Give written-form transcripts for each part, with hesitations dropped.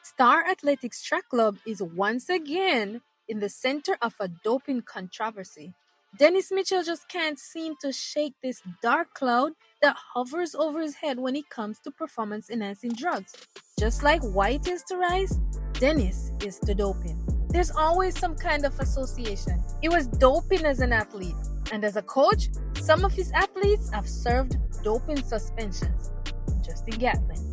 Star Athletics Track Club is once again in the center of a doping controversy. Dennis Mitchell just can't seem to shake this dark cloud that hovers over his head when it comes to performance enhancing drugs. Just like white is to rice, Dennis is to doping. There's always some kind of association. He was doping as an athlete, and as a coach, some of his athletes have served doping suspensions. Justin Gatlin.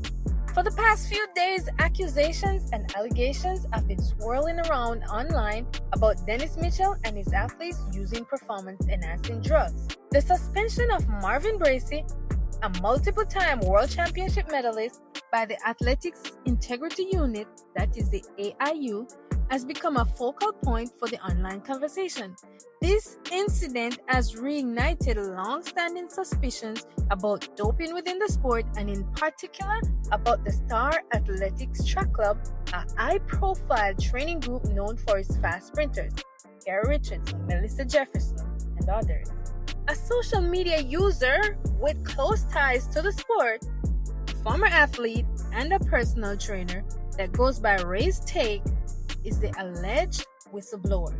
For the past few days, accusations and allegations have been swirling around online about Dennis Mitchell and his athletes using performance-enhancing drugs. The suspension of Marvin Bracey, a multiple-time world championship medalist, by the Athletics Integrity Unit, that is the AIU, has become a focal point for the online conversation. This incident has reignited long-standing suspicions about doping within the sport, and in particular about the Star Athletics Track Club, a high-profile training group known for its fast sprinters, Sha'carri Richardson, Melissa Jefferson, and others. A social media user with close ties to the sport, a former athlete, and a personal trainer that goes by Ray's Take, is the alleged whistleblower.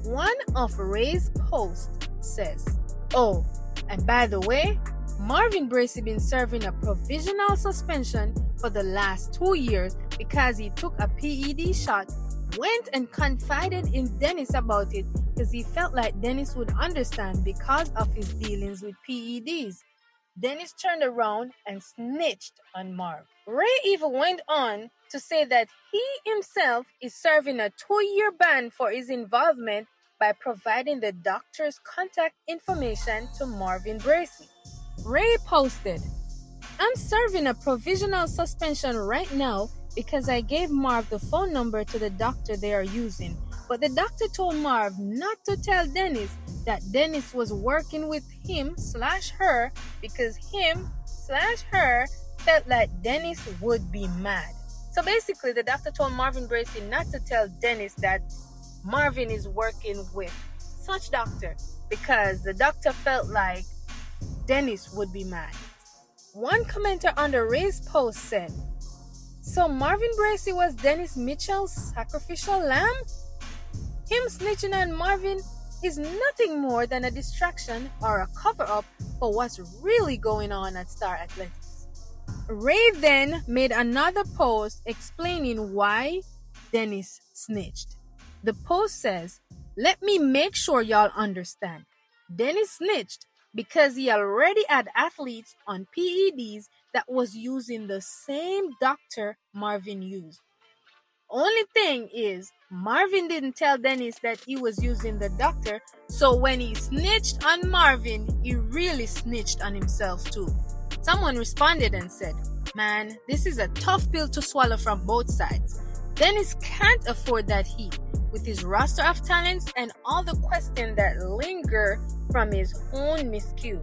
One of Ray's posts says, "Oh, and by the way, Marvin Bracey been serving a provisional suspension for the last 2 years because he took a PED shot, went and confided in Dennis about it because he felt like Dennis would understand because of his dealings with PEDs. Dennis turned around and snitched on Marv." Ray even went on to say that he himself is serving a 2-year ban for his involvement by providing the doctor's contact information to Marvin Bracey. Ray posted, "I'm serving a provisional suspension right now because I gave Marv the phone number to the doctor they are using, but the doctor told Marv not to tell Dennis that Dennis was working with him/her because him/her felt like Dennis would be mad." So basically, the doctor told Marvin Bracey not to tell Dennis that Marvin is working with such doctor because the doctor felt like Dennis would be mad. One commenter under Ray's post said, "So Marvin Bracey was Dennis Mitchell's sacrificial lamb? Him snitching on Marvin is nothing more than a distraction or a cover-up for what's really going on at Star Athletics." Ray then made another post explaining why Dennis snitched. The post says, "Let me make sure y'all understand. Dennis snitched because he already had athletes on PEDs that was using the same doctor Marvin used. Only thing is, Marvin didn't tell Dennis that he was using the doctor, so when he snitched on Marvin, he really snitched on himself too." Someone responded and said, "Man, this is a tough pill to swallow from both sides. Dennis can't afford that heat with his roster of talents and all the questions that linger from his own miscue."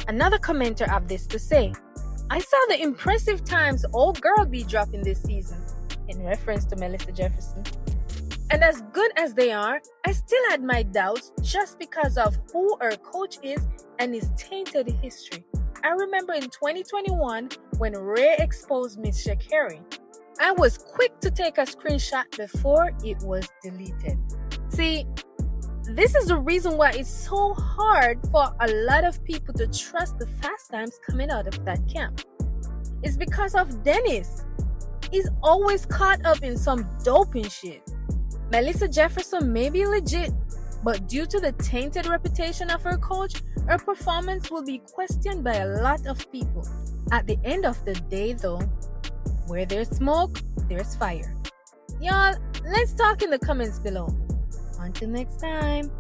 Another commenter have this to say, "I saw the impressive times old girl be dropping this season," in reference to Melissa Jefferson. "And as good as they are, I still had my doubts just because of who her coach is and his tainted history. I remember in 2021 when Ray exposed Miss Sha'carri. I was quick to take a screenshot before it was deleted." See, this is the reason why it's so hard for a lot of people to trust the fast times coming out of that camp. It's because of Dennis. He's always caught up in some doping shit. Melissa Jefferson may be legit, but due to the tainted reputation of her coach, her performance will be questioned by a lot of people. At the end of the day, though, where there's smoke, there's fire. Y'all, let's talk in the comments below. Until next time.